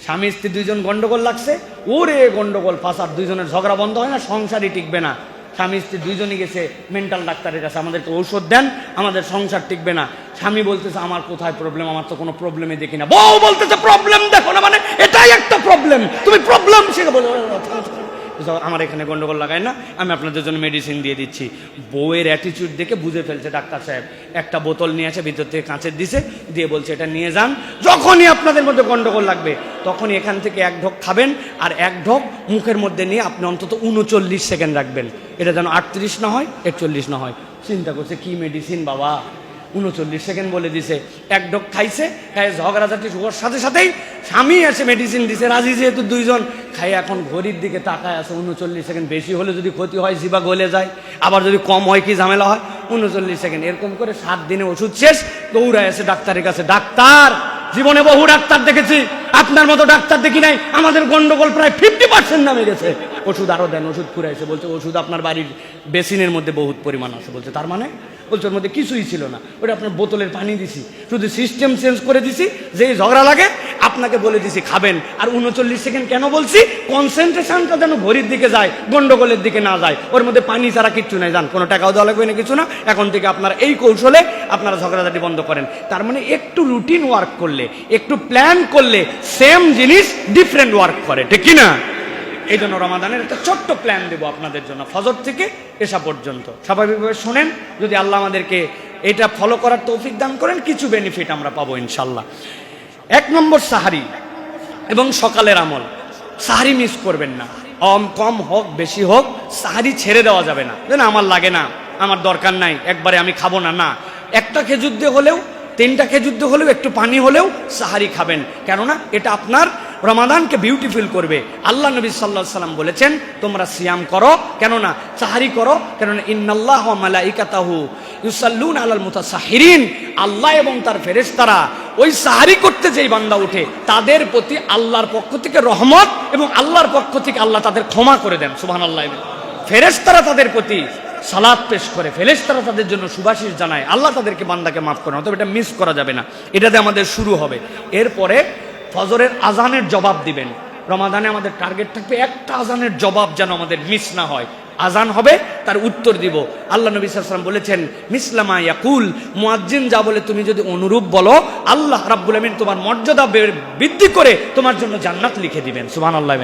স্বামী স্ত্রী দুইজন গন্ডগোল লাগছে, ওরে গন্ডগোল ফাসাদ, দুইজনের ঝগড়া বন্ধ হয় না, সংসারই টিকবে না। স্বামী স্ত্রী দুইজনই গেছে মেন্টাল ডাক্তারের কাছে, আমাদেরকে ঔষধ দেন, আমাদের সংসার টিকবে না। স্বামী বলতেছে আমার কোথায় প্রবলেম, আমার তো কোনো প্রবলেমই দেখি না। বউ বলতেছে প্রবলেম দেখো না, মানে এটাই একটা প্রবলেম, তুমি প্রবলেম শিখে বলো আমার এখানে গন্ডগোল লাগায় না, আমি আপনাদের জন্য মেডিসিন দিয়ে দিচ্ছি। বউয়ের অ্যাটিটিউড দেখে বুঝে ফেলছে ডাক্তার সাহেব, একটা বোতল নিয়ে আসে, ভিতর থেকে কাঁচের দিছে, দিয়ে বলছে এটা নিয়ে যান, যখনই আপনাদের মধ্যে গন্ডগোল লাগবে তখনই এখান থেকে এক ঢোক খাবেন, আর এক ঢোক মুখের মধ্যে নিয়ে আপনি অন্তত 39 সেকেন্ড রাখবেন, এটা যেন 38 না হয়, 41 না হয়। চিন্তা করছে কি মেডিসিন বাবা, 39 সেকেন্ড বলে দিছে। এক ঢোক খাইছে, খাই ঝগড়াঝাটি শুরুর সাথে সাথেই স্বামী এসে মেডিসিন দিছে, রাজি যেহেতু দুইজন খাই, এখন ঘড়ির দিকে তাকায় আছে, 39 সেকেন্ড। বেশি হলে যদি ক্ষতি হয় জিবা গলে যায়, আবার যদি কম হয় কি ঝামেলা হয়, 39 সেকেন্ড। এরকম করে 7 দিনে ওষুধ শেষ, দৌড়ায় আছে ডাক্তারের কাছে, ডাক্তার জীবনে বহু ডাক্তার দেখেছি, আপনার মতো ডাক্তার দেখি নাই, আমাদের গন্ডগোল প্রায় 50% নামে গেছে, ওষুধ আরো দেন। ওষুধ ফুরাইছে, বলছে ওষুধ আপনার বাড়ির বেসিনের মধ্যে বহুত পরিমাণ আছে। বলছে তার মানে? বলছে ওর মধ্যে কিছুই ছিল না, ওটা আপনার বোতলের পানি দিছি, শুধু সিস্টেম চেঞ্জ করে দিছি, যেই ঝগড়া লাগে আপনাকে বলে দিছি খাবেন। আর 39 সেকেন্ড কেন বলছি, কনসেন্ট্রেশনটা যেন ঘড়ির দিকে যায়, গন্ডগোলের দিকে না যায়। ওর মধ্যে পানি ছাড়া কিচ্ছু নাই, যান, কোনো টাকাও দেওয়া লাগবে না, কিছু না। এখন থেকে আপনারা এই কৌশলে আপনারা ঝগড়াঝাটি বন্ধ করেন। তার মানে একটু রুটিন ওয়ার্ক করলে, একটু প্ল্যান করলে সেম জিনিস ডিফারেন্ট ওয়ার্ক করে, ঠিক কিনা? এই জন্য রমাদানের একটা ছোট্ট প্ল্যান দেবো আপনাদের জন্য, ফজর থেকে এশা পর্যন্ত। স্বাভাবিকভাবে শোনেন, যদি আল্লাহ আমাদেরকে এটা ফলো করার তৌফিক দান করেন, কিছু বেনিফিট আমরা পাবো ইনশাল্লাহ। 1 নম্বর সাহারি এবং সকালের আমল। সাহারি মিস করবেন না, কম হোক বেশি হোক, সাহারি ছেড়ে দেওয়া যাবে না। যেন আমার লাগে না, আমার দরকার নাই, একবারে আমি খাবো না, না, একটা খেজুর দিয়ে হলেও, 3টা খেজুর দিয়ে হলেও, একটু পানি হলেও সাহারি খাবেন। কেননা এটা আপনার রমাদানকে বিউটিফুল করবে। আল্লাহ নবী সাল্লাল্লাহু আলাইহি সাল্লাম বলেছেন তোমরা সিয়াম করো, কেননা সাহারি করো, কেননা ইন্নাল্লাহ ওয়া মালাইকাতাহু ইউসাল্লুনা আলাল মুতাসাহিরিন, আল্লাহ এবং তার ফেরেশতারা ওই সাহারি করতে যেই বান্দা উঠে তাদের প্রতি আল্লাহর পক্ষ থেকে রহমত এবং আল্লাহর পক্ষ থেকে আল্লাহ তাদের ক্ষমা করে দেন। সুবহানাল্লাহ। ফেরেশতারা তাদের প্রতি সালাত পেশ করে, ফেরেশতারা তাদের জন্য সুবাসিশ জানায়, আল্লাহ তাদেরকে বান্দাকে মাফ করে। তবে এটা মিস করা যাবে না, এটাতে আমাদের শুরু হবে। এরপরে ফজরের আজানের জবাব দিবেন। রমাদানে আমাদের টার্গেট থাকবে একটা আজানের জবাব যেন আমাদের মিস না হয়। আজান হবে, তার উত্তর দিব। আল্লাহ নবী সাল্লাল্লাহু আলাইহি ওয়াসাল্লাম বলেছেন মিসলামা ইয়াকুল, মুয়াজ্জিন যা বলে তুমি যদি অনুরূপ বলো, আল্লাহ রাব্বুল আমিন তোমার মর্যাদা বৃদ্ধি করে তোমার জন্য জান্নাত লিখে দিবেন। সুবহানাল্লাহ।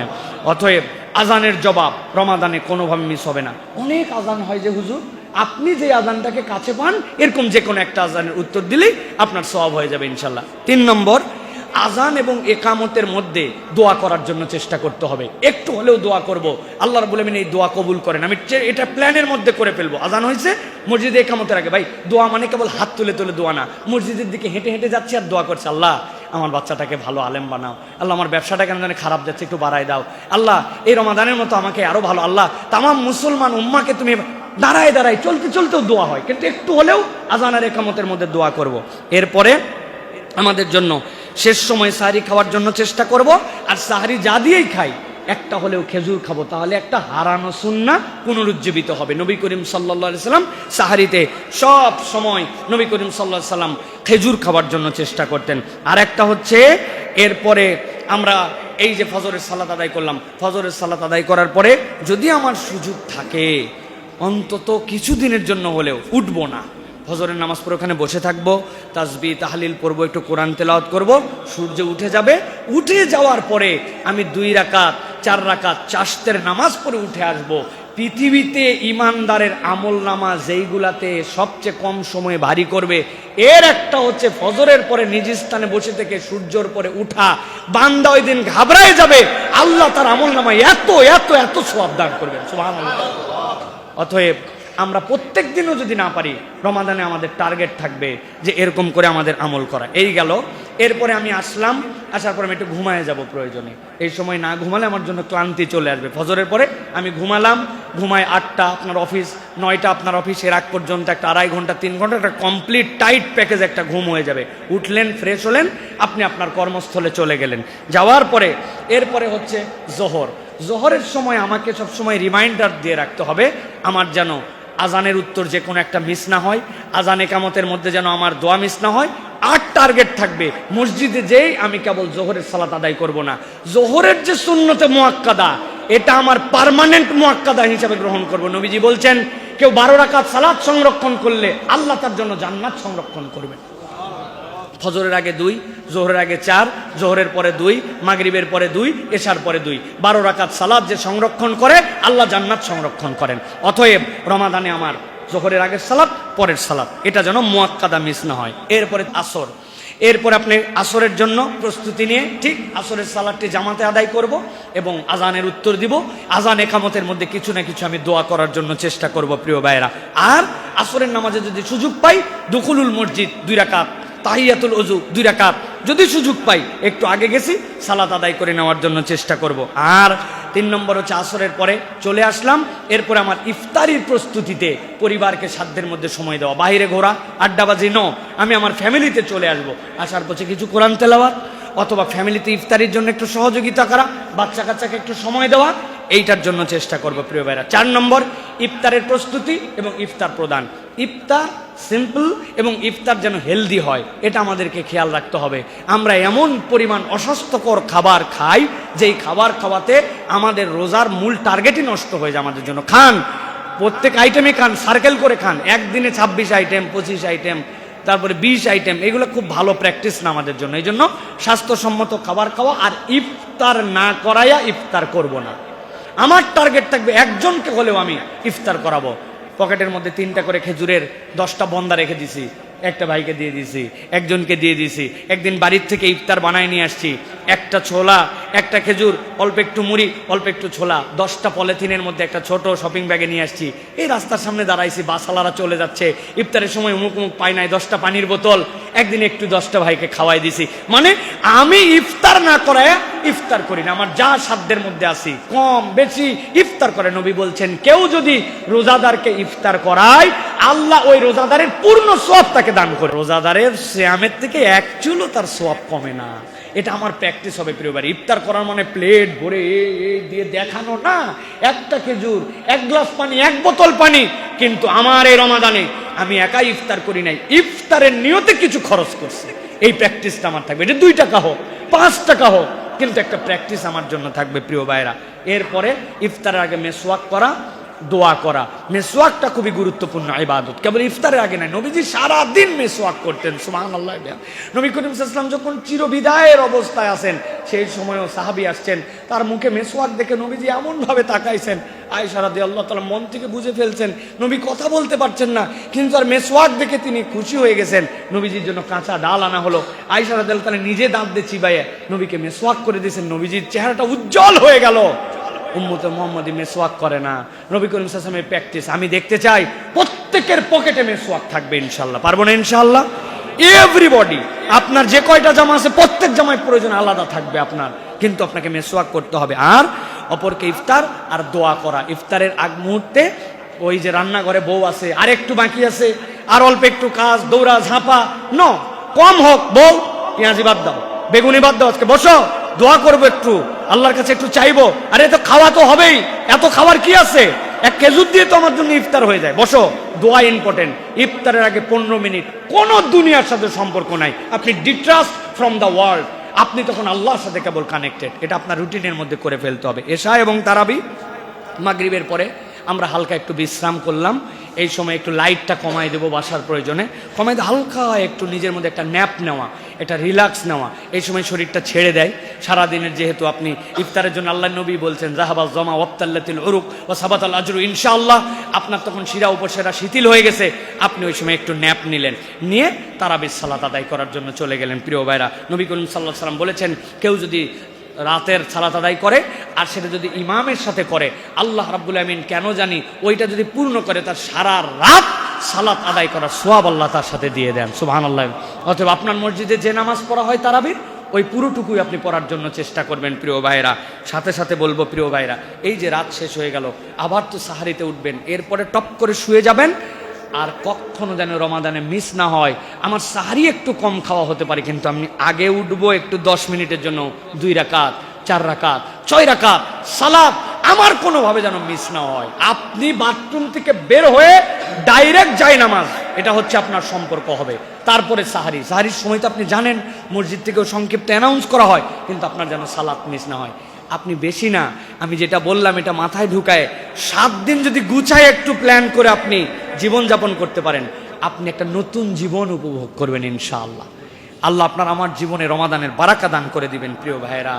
অতএব আজানের জবাব রমাদানে কোনোভাবে মিস হবে না। অনেক আজান হয় যে হুজুর, আপনি যে আজানটাকে কাছে পান এরকম যে কোনো একটা আজানের উত্তর দিলেই আপনার সওয়াব হয়ে যাবে ইনশাল্লাহ। 3 নম্বর, আজান এবং একামতের মধ্যে দোয়া করার জন্য চেষ্টা করতে হবে। একটু হলেও দোয়া করব, আল্লাহ রাব্বুল আমিন এই দোয়া কবুল করেন। আমি এটা প্ল্যানের মধ্যে করে ফেলবো। আজান হয়েছে, মসজিদে একামতের আগে, ভাই দোয়া মানে কেবল হাত তুলে তুলে দোয়া না, মসজিদের দিকে হেঁটে হেঁটে যাচ্ছি আর দোয়া করছে, আল্লাহ আমার বাচ্চাটাকে ভালো আলেম বানাও, আল্লাহ আমার ব্যবসাটা কেন জানে খারাপ যাচ্ছে একটু বাড়ায় দাও, আল্লাহ এই রমাদানের মতো আমাকে আরো ভালো, আল্লাহ তামাম মুসলমান উম্মাকে তুমি দাঁড়ায় দাঁড়ায় চলতে চলতেও দোয়া হয়, কিন্তু একটু হলেও আজান আর একামতের মধ্যে দোয়া করব। এরপরে আমাদের জন্য শেষ সময় সাহারি খাওয়ার জন্য চেষ্টা করব। আর সাহারি যা দিয়েই খাই একটা হলেও খেজুর খাবো, তাহলে একটা হারানো সুন্নাহ পুনরুজ্জীবিত হবে। নবী করিম সাল্লাল্লাহু আলাইহি সাল্লাম সাহারিতে সব সময় নবী করিম সাল্লাল্লাহু আলাইহি সাল্লাম খেজুর খাওয়ার জন্য চেষ্টা করতেন। আর একটা হচ্ছে, এরপরে আমরা এই যে ফজরের সালাত আদায় করলাম, ফজরের সালাত আদায় করার পরে যদি আমার সুযোগ থাকে অন্তত কিছুদিনের জন্য হলেও উঠবো না, ফজরের নামাজ পড়ে ওখানে বসে থাকবো, তাসবিহ তাহলিল পড়বো, একটু কোরআন তেলাওয়াত করব। সূর্য উঠে যাবে, উঠে যাওয়ার পরে আমি 2 রাকাত 4 রাকাত চাশতের নামাজ পড়ে উঠে আসব। পৃথিবীতে ইমানদারের আমল নামা যেইগুলাতে সবচেয়ে কম সময়ে ভারী করবে এর একটা হচ্ছে ফজরের পরে নিজ স্থানে বসে থেকে সূর্যর পরে উঠা। বান্দা ওই দিন ঘাবড়ায় যাবে, আল্লাহ তার আমল নামায় এত এত এত সওয়াব দান করবেন। সুবহানাল্লাহ। অতএব আমরা প্রত্যেক দিনও যদি না পারি, রমাদানে আমাদের টার্গেট থাকবে যে এরকম করে আমাদের আমল করা। এই গেল। এরপরে আমি আসলাম, আসার পরে আমি একটু ঘুমায় যাব প্রয়োজনে। এই সময় না ঘুমালে আমার জন্য ক্লান্তি চলে আসবে। ফজরের পরে আমি ঘুমালাম, ঘুমায় 8টা, আপনার অফিস 9টা, আপনার অফিসের আগ পর্যন্ত একটা 2.5 ঘন্টা 3 ঘন্টা একটা কমপ্লিট টাইট প্যাকেজ একটা ঘুম হয়ে যাবে। উঠলেন, ফ্রেশ হলেন, আপনি আপনার কর্মস্থলে চলে গেলেন। যাওয়ার পরে এরপরে হচ্ছে জোহর। জোহরের সময় আমাকে সবসময় রিমাইন্ডার দিয়ে রাখতে হবে আমার যেন আজানের উত্তর যে কোনো একটা মিস না হয়, আজান একামতের মধ্যে যেন আমার দোয়া মিস না হয়, আর টার্গেট থাকবে মসজিদে যেই আমি কেবল জোহরের সালাত আদায় করব না, জোহরের যে সুন্নতে মুআক্কাদা এটা আমার পার্মানেন্ট মুআক্কাদা হিসাবে গ্রহণ করব। নবীজি বলছেন কেউ 12 রাকাত সালাত সংরক্ষণ করলে আল্লাহ তার জন্য জান্নাত সংরক্ষণ করবেন। ফজরের আগে 2, জোহরের আগে 4, জোহরের পরে 2, মাগরিবের পরে 2, এশার পরে 2, 12 রাকাত সালাত যে সংরক্ষণ করে আল্লাহ জান্নাত সংরক্ষণ করেন। অতএব রমাদানে আমার জোহরের আগের সালাত, পরের সালাত, এটা যেন মুআক্কাদা মিস না হয়। এরপরে আসর, এরপরে আপনি আসরের জন্য প্রস্তুতি নিয়ে ঠিক আসরের সালাতটি জামাতে আদায় করব এবং আজানের উত্তর দিব। আজান একামতের মধ্যে কিছু না কিছু আমি দোয়া করার জন্য চেষ্টা করব প্রিয় ভাইয়েরা। আর আসরের নামাজে যদি সুযোগ পাই দুখুলুল মসজিদ 2 রাকাত, তাহিয়াতুল ওযু 2 রাকাত, যদি সুযোগ পাই একটু আগে গেছি সালাত আদায় করে নেওয়ার জন্য চেষ্টা করব। আর 3 নম্বর হচ্ছে আসরের পরে চলে আসলাম, এরপরে আমার ইফতারির প্রস্তুতিতে পরিবারকে সাধ্যের মধ্যে সময় দেওয়া, বাইরে ঘোরা আড্ডাবাজি ন, আমি আমার ফ্যামিলিতে চলে আসব। আসার পথে কিছু কোরআন তেলাওয়াত অথবা ফ্যামিলিতে ইফতারির জন্য একটু সহযোগিতা করা, বাচ্চা কাচ্চাকে একটু সময় দেওয়া, এইটার জন্য চেষ্টা করব প্রিয় ভাইরা। 4 নম্বর ইফতারের প্রস্তুতি এবং ইফতার প্রদান। ইফতার সিম্পল এবং ইফতার যেন হেলদি হয় এটা আমাদেরকে খেয়াল রাখতে হবে। আমরা এমন পরিমাণ অস্বাস্থ্যকর খাবার খাই যেই খাবার খাওয়াতে আমাদের রোজার মূল টার্গেটই নষ্ট হয়ে যায় আমাদের জন্য। খান, প্রত্যেক আইটেমে খান, সার্কেল করে খান, একদিনে 26 আইটেম, 25 আইটেম, তারপরে 20 আইটেম, এগুলো খুব ভালো প্র্যাকটিস না আমাদের জন্য। এই জন্য স্বাস্থ্যসম্মত খাবার খাওয়া। আর ইফতার না করাইয়া ইফতার করব না। আমার টার্গেট থাকবে একজনকে হলেও আমি ইফতার করাবো। পকেটের মধ্যে 3টা করে খেজুরের 10টা বন্দা রেখে দিছি, একটা ভাইকে দিয়ে দিছি, একজনকে দিয়ে দিছি। একদিন বাড়ির থেকে ইফতার বানায় নিয়ে আসছি, একটা ছোলা, একটা খেজুর, অল্প একটু মুড়ি, অল্প একটু ছোলা, 10টা পলিথিনের মধ্যে একটা ছোট শপিং ব্যাগে নিয়ে আসছি। এই রাস্তার সামনে দাঁড়াইছি, বাসালারা চলে যাচ্ছে, ইফতারের সময় উমুক উমুক পাই নাই, 10টা পানির বোতল, একদিন একটু 10টা ভাইকে খাওয়াই দিছি। মানে আমি ইফতার না করায় ইফতার করি না, আমার যা সাধ্যের মধ্যে আসি কম বেশি ইফতার করে। নবী বলছেন কেউ যদি রোজাদারকে ইফতার করায় আল্লাহ ওই রোজাদারের পূর্ণ সওয়াব তাকে দান করে। রোজাদারের সিয়ামের থেকে 1 চুলও তার সওয়াব কমে না। এটা আমার প্র্যাকটিস হবে প্রিয় ভাই। ইফতার করার মানে প্লেট ভরে এই দিয়ে দেখানো না, একটা খেজুর, 1 গ্লাস পানি, 1 বোতল পানি। কিন্তু আমার এই রমাদানে আমি একাই ইফতার করি নাই, ইফতারের নিয়তে কিছু খরচ করছি। এই প্র্যাকটিসটা আমার থাকবে। এটা 2 টাকা হোক, 5 টাকা হোক, কিন্তু একটা প্র্যাকটিস আমার জন্য থাকবে প্রিয় ভাইরা। এরপরে ইফতারের আগে মেসওয়াক করা, দোয়া করা। মেসওয়াকটা খুবই গুরুত্বপূর্ণ ইবাদত, কেবল ইফতারের আগে নয়। নবীজি সারা দিন মেসওয়াক করতেন, সুবহানাল্লাহ। নবী করিম সাল্লাল্লাহু আলাইহি ওয়াসাল্লাম যখন চিরবিদায়ের অবস্থায় আছেন সেই সময়ও সাহাবী আসছেন, তার মুখে মেসওয়াক দেখে নবীজি এমন ভাবে তাকাইছেন, আয়েশা রাদিয়াল্লাহু তাআলা মন থেকে বুঝে ফেলছেন নবী কথা বলতে পারছেন না, কিন্তু আর মেসওয়াক দেখে তিনি খুশি হয়ে গেছেন। নবীজির জন্য কাঁচা ডাল আনা হলো, আয়েশা রাদিয়াল্লাহু তাআলা নিজে দাঁত দিয়ে চিবাইয়ে নবীকে মেসওয়াক করে দিয়েছেন। নবীজির চেহারাটা উজ্জ্বল হয়ে গেল। উম্মতে মুহাম্মাদি মেসওয়াক করে না। নবী করিম সাল্লাল্লাহু আলাইহি ওয়াসাল্লামের প্র্যাকটিস আমি দেখতে চাই প্রত্যেকের পকেটে মেসওয়াক থাকবে ইনশাআল্লাহ। পারবো না ইনশাআল্লাহ? এভরিবডি, আপনার যে কয়টা জামা আছে প্রত্যেক জামায় প্রয়োজন আলাদা থাকবে আপনার, কিন্তু আপনাকে মেসওয়াক করতে হবে। আর অপরকে ইফতার আর দোয়া করা। ইফতারের আগ মুহূর্তে ওই যে রান্নাঘরে বউ আছে, আর একটু বাকি আছে, আর অল্প একটু কাজ, দৌড়া ঝাঁপা ন, কম হোক, বউ পেঁয়াজি বাদ দাও, বেগুনি বাদ দাও, আজকে বসো দোয়া করবো, একটু আল্লাহর কাছে একটু চাইবো। আরে তো খাওয়া তো হবেই, এত খাবার কি আছে, 1 খেজুর দিয়ে তো আমার জন্য ইফতার হয়ে যায়। বসো, দোয়া ইম্পর্টেন্ট। ইফতারের আগে 15 মিনিট কোনো দুনিয়ার সাথে সম্পর্ক নাই, আপনি ডিট্রাস্ট ফ্রম দ্য ওয়ার্ল্ড, আপনি তখন আল্লাহর সাথে কেবল কানেক্টেড। এটা আপনার রুটিনের মধ্যে করে ফেলতে হবে। এশা এবং তারাবি, মাগরিবের পরে আমরা হালকা একটু বিশ্রাম করলাম। এই সময় একটু লাইটটা কমাই দেবো বাসার প্রয়োজনে, কমাই দিয়ে হালকা একটু নিজের মধ্যে একটা ন্যাপ নেওয়া, একটা রিল্যাক্স নেওয়া। এই সময় শরীরটা ছেড়ে দেয় সারাদিনের, যেহেতু আপনি ইফতারের জন্য আল্লাহ নবী বলছেন জাহাবাজ জমা ওয়াক্তাল্লাতিল উরুক ওয়া সাবাতাল আজরু ইনশাআল্লাহ। আপনার তখন শিরা উপশিরা শিথিল হয়ে গেছে, আপনি ওই সময় একটু ন্যাপ নিলেন, নিয়ে তারাবির সালাত আদায় করার জন্য চলে গেলেন। প্রিয় ভাইরা, নবী করিম সাল্লাল্লাহু আলাইহি ওয়াসাল্লাম বলেছেন কেউ যদি রাতের সালাত আদায় করে আর সেটা যদি ইমামের সাথে করে, আল্লাহ রাব্বুল আমিন কেন জানি ওইটা যদি পূর্ণ করে তার সারা রাত সালাত আদায় করার সওয়াব আল্লাহ তার সাথে দিয়ে দেন। সুবহানাল্লাহ। অতএব আপনার মসজিদে যে নামাজ পড়া হয় তারাবির, ওই পুরোটুকুই আপনি পড়ার জন্য চেষ্টা করবেন প্রিয় ভাইরা। সাথে সাথে বলবো প্রিয় ভাইরা, এই যে রাত শেষ হয়ে গেল, আবার তো সাহারিতে উঠবেন, এরপরে টপ করে শুয়ে যাবেন। আর কখনো যেন রমাদানে মিস না হয়। আমার সাহারি একটু কম খাওয়া হতে পারে, কিন্তু আমি আগে উঠবো একটু 10 মিনিটের জন্য, 2 রাকাত, 4 রাকাত, 6 রাকাত সালাত আমার কোনোভাবে যেন মিস না হয়। আপনি বাথরুম থেকে বের হয়ে ডাইরেক্ট যায় নামাজ, এটা হচ্ছে আপনার সম্পর্ক হবে। তারপরে সাহারির সময় তো আপনি জানেন মসজিদ থেকেও সংক্ষিপ্ত অ্যানাউন্স করা হয়, কিন্তু আপনার যেন সালাত মিস না হয়। আপনি বেশি না, আমি যেটা বললাম এটা মাথায় ঢুকায় 7 দিন যদি গুছায় একটু প্ল্যান করে আপনি জীবনযাপন করতে পারেন, আপনি একটা নতুন জীবন উপভোগ করবেন ইনশাআল্লাহ। আল্লাহ আপনার আমার জীবনে রমাদানের বারাকা দান করে দিবেন। প্রিয় ভাইয়েরা,